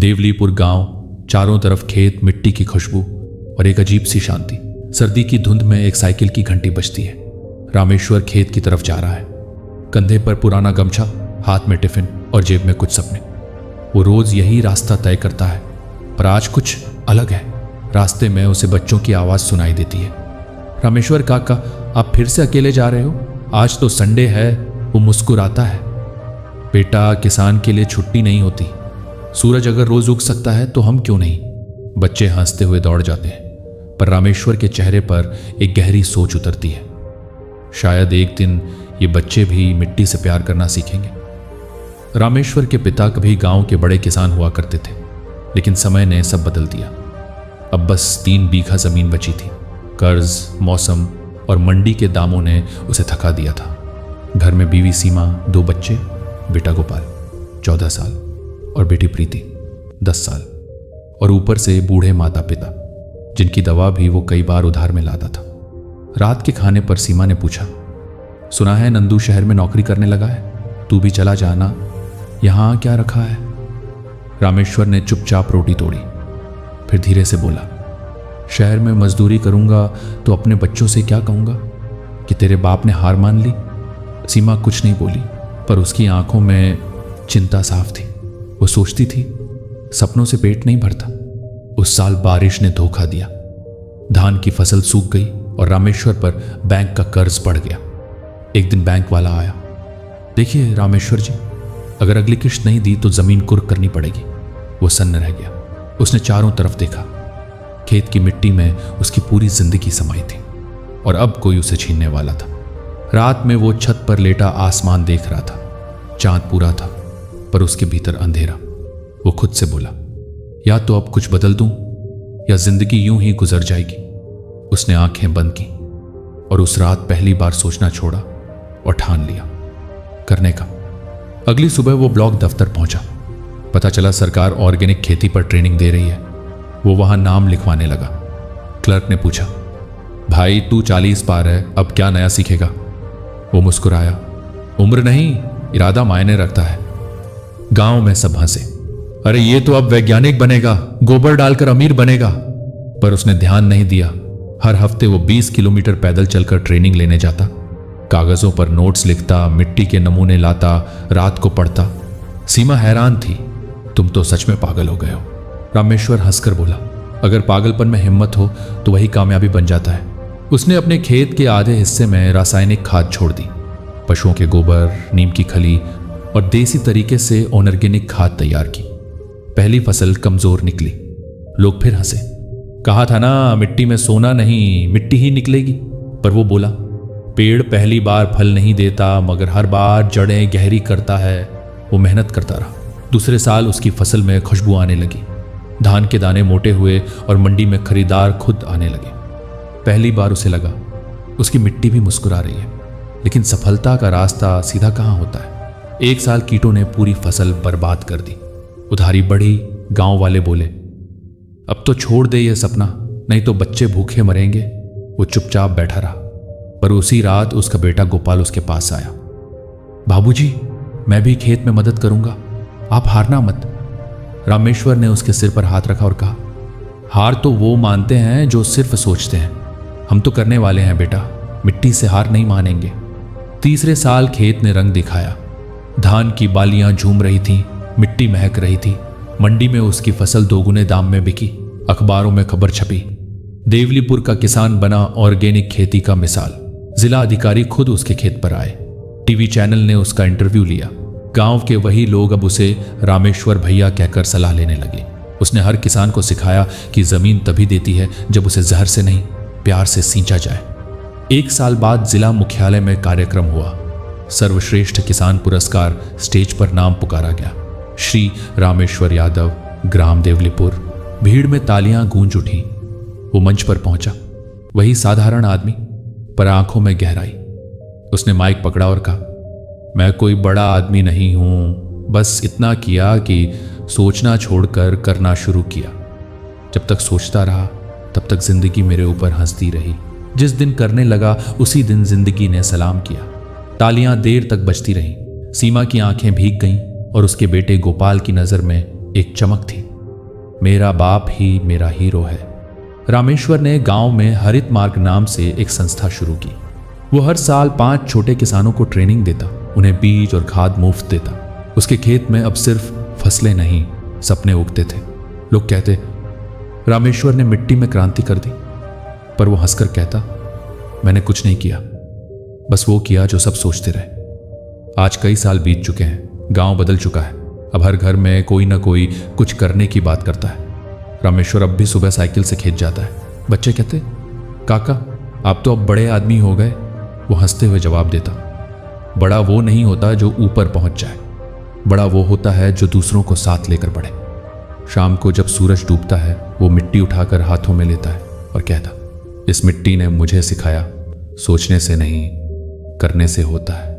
देवलीपुर गांव, चारों तरफ खेत, मिट्टी की खुशबू और एक अजीब सी शांति। सर्दी की धुंध में एक साइकिल की घंटी बजती है। रामेश्वर खेत की तरफ जा रहा है, कंधे पर पुराना गमछा, हाथ में टिफिन और जेब में कुछ सपने। वो रोज यही रास्ता तय करता है, पर आज कुछ अलग है। रास्ते में उसे बच्चों की आवाज सुनाई देती है। रामेश्वर काका, आप फिर से अकेले जा रहे हो? आज तो संडे है। वो मुस्कुराता है। बेटा, किसान के लिए छुट्टी नहीं होती। सूरज अगर रोज उग सकता है तो हम क्यों नहीं? बच्चे हंसते हुए दौड़ जाते हैं, पर रामेश्वर के चेहरे पर एक गहरी सोच उतरती है। शायद एक दिन ये बच्चे भी मिट्टी से प्यार करना सीखेंगे। रामेश्वर के पिता कभी गांव के बड़े किसान हुआ करते थे, लेकिन समय ने सब बदल दिया। अब बस 3 बीघा जमीन बची थी। कर्ज, मौसम और मंडी के दामों ने उसे थका दिया था। घर में बीवी सीमा, 2 बच्चे, बेटा गोपाल 14 साल और बेटी प्रीति 10 साल, और ऊपर से बूढ़े माता पिता जिनकी दवा भी वो कई बार उधार में लाता था। रात के खाने पर सीमा ने पूछा, सुना है नंदू शहर में नौकरी करने लगा है, तू भी चला जाना, यहां क्या रखा है? रामेश्वर ने चुपचाप रोटी तोड़ी, फिर धीरे से बोला, शहर में मजदूरी करूंगा तो अपने बच्चों से क्या कहूंगा कि तेरे बाप ने हार मान ली? सीमा कुछ नहीं बोली, पर उसकी आंखों में चिंता साफ थी। वो सोचती थी, सपनों से पेट नहीं भरता। उस साल बारिश ने धोखा दिया। धान की फसल सूख गई और रामेश्वर पर बैंक का कर्ज बढ़ गया। एक दिन बैंक वाला आया। देखिए रामेश्वर जी, अगर अगली किश्त नहीं दी तो जमीन कुर्क करनी पड़ेगी। वो सन्न रह गया। उसने चारों तरफ देखा। खेत की मिट्टी में उसकी पूरी जिंदगी समाई थी और अब कोई उसे छीनने वाला था। रात में वो छत पर लेटा आसमान देख रहा था। चांद पूरा था, पर उसके भीतर अंधेरा। वो खुद से बोला, या तो अब कुछ बदल दूं या जिंदगी यूं ही गुजर जाएगी। उसने आंखें बंद की और उस रात पहली बार सोचना छोड़ा और ठान लिया करने का। अगली सुबह वो ब्लॉक दफ्तर पहुंचा। पता चला सरकार ऑर्गेनिक खेती पर ट्रेनिंग दे रही है। वो वहां नाम लिखवाने लगा। क्लर्क ने पूछा, भाई तू 40 पार है, अब क्या नया सीखेगा? वो मुस्कुराया, उम्र नहीं, इरादा मायने रखता है। गांव में सब हंसे, अरे ये तो अब वैज्ञानिक बनेगा, गोबर डालकर अमीर बनेगा। पर उसने ध्यान नहीं दिया। हर हफ्ते वो 20 किलोमीटर पैदल चलकर ट्रेनिंग लेने जाता, कागजों पर नोट्स लिखता, मिट्टी के नमूने लाता, रात को पढ़ता। सीमा हैरान थी, तुम तो सच में पागल हो गए हो। रामेश्वर हंसकर बोला, अगर पागलपन में हिम्मत हो तो वही कामयाबी बन जाता है। उसने अपने खेत के आधे हिस्से में रासायनिक खाद छोड़ दी। पशुओं के गोबर, नीम की खली और देसी तरीके से ऑर्गेनिक खाद तैयार की। पहली फसल कमजोर निकली। लोग फिर हंसे। कहा था ना, मिट्टी में सोना नहीं, मिट्टी ही निकलेगी। पर वो बोला, पेड़ पहली बार फल नहीं देता, मगर हर बार जड़ें गहरी करता है। वो मेहनत करता रहा। दूसरे साल उसकी फसल में खुशबू आने लगी। धान के दाने मोटे हुए और मंडी में खरीदार खुद आने लगे। पहली बार उसे लगा उसकी मिट्टी भी मुस्कुरा रही है। लेकिन सफलता का रास्ता सीधा कहाँ होता है? 1 साल कीटों ने पूरी फसल बर्बाद कर दी। उधारी बढ़ी। गांव वाले बोले, अब तो छोड़ दे ये सपना, नहीं तो बच्चे भूखे मरेंगे। वो चुपचाप बैठा रहा। पर उसी रात उसका बेटा गोपाल उसके पास आया। बाबूजी, मैं भी खेत में मदद करूंगा, आप हारना मत। रामेश्वर ने उसके सिर पर हाथ रखा और कहा, हार तो वो मानते हैं जो सिर्फ सोचते हैं। हम तो करने वाले हैं बेटा, मिट्टी से हार नहीं मानेंगे। तीसरे साल खेत ने रंग दिखाया। धान की बालियां झूम रही थीं, मिट्टी महक रही थी। मंडी में उसकी फसल 2 गुने दाम में बिकी। अखबारों में खबर छपी, देवलीपुर का किसान बना ऑर्गेनिक खेती का मिसाल। जिला अधिकारी खुद उसके खेत पर आए। टीवी चैनल ने उसका इंटरव्यू लिया। गांव के वही लोग अब उसे रामेश्वर भैया कहकर सलाह लेने लगे। उसने हर किसान को सिखाया कि जमीन तभी देती है जब उसे जहर से नहीं, प्यार से सींचा जाए। 1 साल बाद जिला मुख्यालय में कार्यक्रम हुआ। सर्वश्रेष्ठ किसान पुरस्कार स्टेज पर नाम पुकारा गया। श्री रामेश्वर यादव, ग्राम देवलीपुर। भीड़ में तालियां गूंज उठी। वो मंच पर पहुंचा, वही साधारण आदमी, पर आंखों में गहराई। उसने माइक पकड़ा और कहा, मैं कोई बड़ा आदमी नहीं हूं, बस इतना किया कि सोचना छोड़कर करना शुरू किया। जब तक सोचता रहा तब तक जिंदगी मेरे ऊपर हंसती रही। जिस दिन करने लगा उसी दिन जिंदगी ने सलाम किया। तालियां देर तक बजती रहीं। सीमा की आंखें भीग गईं और उसके बेटे गोपाल की नजर में एक चमक थी। मेरा बाप ही मेरा हीरो है। रामेश्वर ने गांव में हरित मार्ग नाम से एक संस्था शुरू की। वो हर साल 5 छोटे किसानों को ट्रेनिंग देता, उन्हें बीज और खाद मुफ्त देता। उसके खेत में अब सिर्फ फसलें नहीं, सपने उगते थे। लोग कहते रामेश्वर ने मिट्टी में क्रांति कर दी, पर वो हंसकर कहता मैंने कुछ नहीं किया, बस वो किया जो सब सोचते रहे। आज कई साल बीत चुके हैं, गांव बदल चुका है। अब हर घर में कोई ना कोई कुछ करने की बात करता है। रामेश्वर अब भी सुबह साइकिल से खेत जाता है। बच्चे कहते काका आप तो अब बड़े आदमी हो गए। वो हंसते हुए जवाब देता बड़ा वो नहीं होता जो ऊपर पहुंच जाए, बड़ा वो होता है जो दूसरों को साथ लेकर बढ़े। शाम को जब सूरज डूबता है वो मिट्टी उठाकर हाथों में लेता है और कहता इस मिट्टी ने मुझे सिखाया सोचने से नहीं करने से होता है।